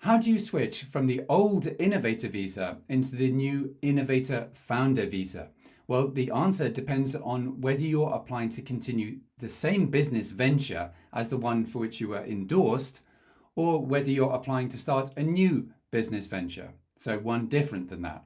How do you switch from the old Innovator visa into the new Innovator Founder visa? Well, the answer depends on whether you're applying to continue the same business venture as the one for which you were endorsed, or whether you're applying to start a new business venture, so one different than that.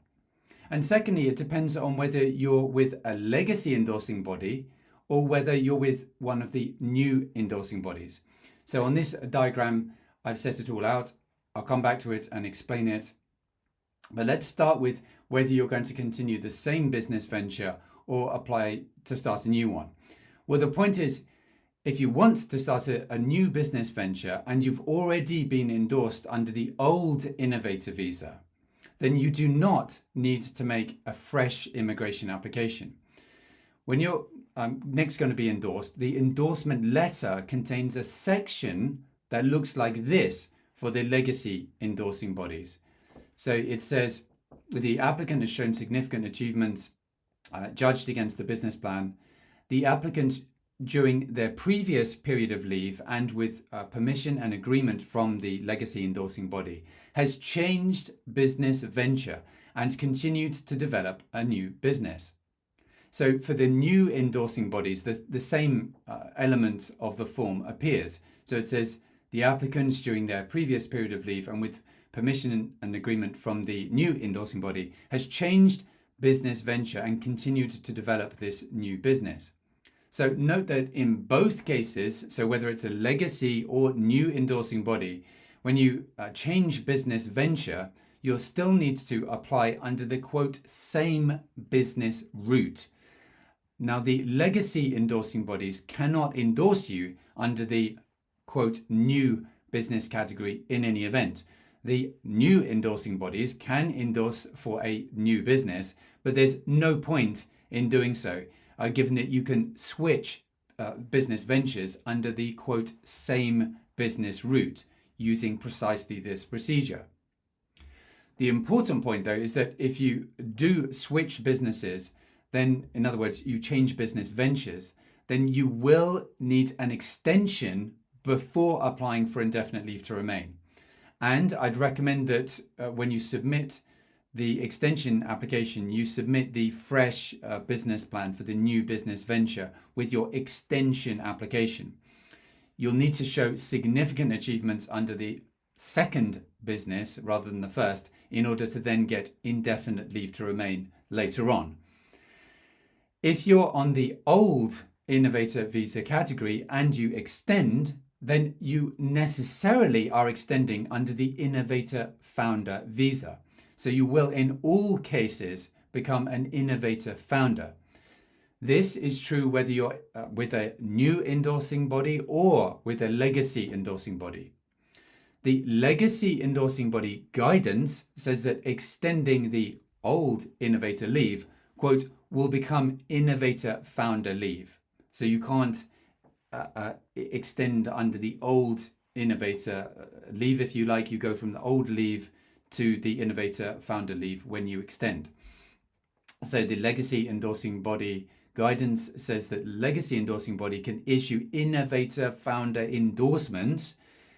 And secondly, it depends on whether you're with a legacy endorsing body or whether you're with one of the new endorsing bodies. So on this diagram, I've set it all out. I'll come back to it and explain it. But let's start with whether you're going to continue the same business venture or apply to start a new one. Well, the point is, if you want to start a new business venture and you've already been endorsed under the old Innovator visa, then you do not need to make a fresh immigration application. When you're next going to be endorsed, the endorsement letter contains a section that looks like this for the legacy endorsing bodies. So it says, the applicant has shown significant achievements judged against the business plan. The applicant, during their previous period of leave and with permission and agreement from the legacy endorsing body, has changed business venture and continued to develop a new business. So for the new endorsing bodies, the same element of the form appears. So it says, the applicant, during their previous period of leave and with permission and agreement from the new endorsing body, has changed business venture and continued to develop this new business. So note that in both cases, so whether it's a legacy or new endorsing body, when you change business venture, you'll still need to apply under the quote same business route. Now, the legacy endorsing bodies cannot endorse you under the quote new business category in any event. The new endorsing bodies can endorse for a new business, but there's no point in doing so, given that you can switch business ventures under the quote same business route using precisely this procedure. The important point though is that if you do switch businesses, then in other words, you change business ventures, then you will need an extension before applying for indefinite leave to remain. And I'd recommend that when you submit the extension application, you submit the fresh business plan for the new business venture with your extension application. You'll need to show significant achievements under the second business rather than the first in order to then get indefinite leave to remain later on. If you're on the old Innovator visa category and you extend, then you necessarily are extending under the Innovator Founder visa. So you will in all cases become an Innovator Founder. This is true whether you're with a new endorsing body or with a legacy endorsing body. The legacy endorsing body guidance says that extending the old Innovator leave, quote, will become Innovator Founder leave. So you can't extend under the old Innovator leave, if you like. You go from the old leave to the Innovator Founder leave when you extend. So the legacy endorsing body guidance says that legacy endorsing body can issue Innovator Founder endorsements,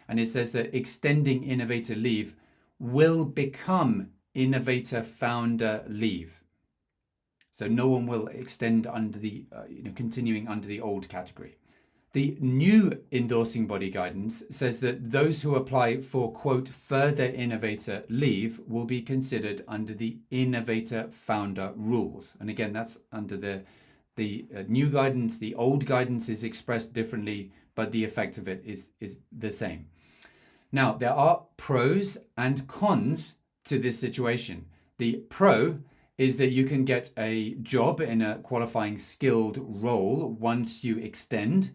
and it says that extending Innovator leave will become Innovator Founder leave. So no one will extend under the continuing under the old category. The new endorsing body guidance says that those who apply for, quote, further Innovator leave will be considered under the Innovator Founder rules. And again, that's under the new guidance. The old guidance is expressed differently, but the effect of it is the same. Now, there are pros and cons to this situation. The pro is that you can get a job in a qualifying skilled role once you extend.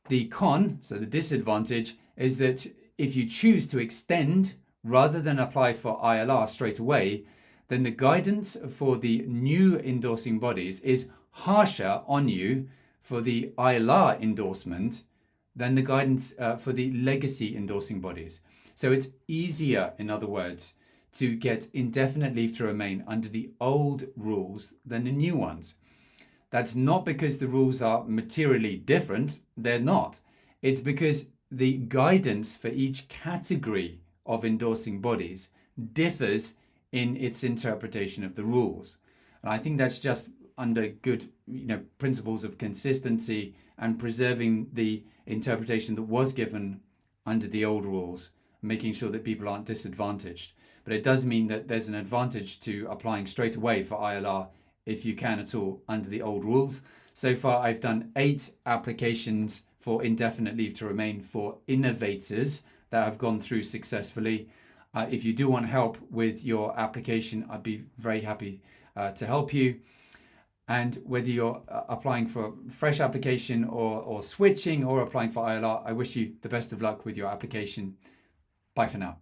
The con, so the disadvantage, is that if you choose to extend rather than apply for ILR straight away, then the guidance for the new endorsing bodies is harsher on you for the ILR endorsement than the guidance for the legacy endorsing bodies. So it's easier, in other words, to get indefinite leave to remain under the old rules than the new ones. That's not because the rules are materially different. They're not. It's because the guidance for each category of endorsing bodies differs in its interpretation of the rules. And I think that's just under good, principles of consistency and preserving the interpretation that was given under the old rules, making sure that people aren't disadvantaged. But it does mean that there's an advantage to applying straight away for ILR if you can at all under the old rules. So far, I've done 8 applications for indefinite leave to remain for innovators that I've gone through successfully. If you do want help with your application, I'd be very happy to help you. And whether you're applying for a fresh application or switching or applying for ILR, I wish you the best of luck with your application. Bye for now.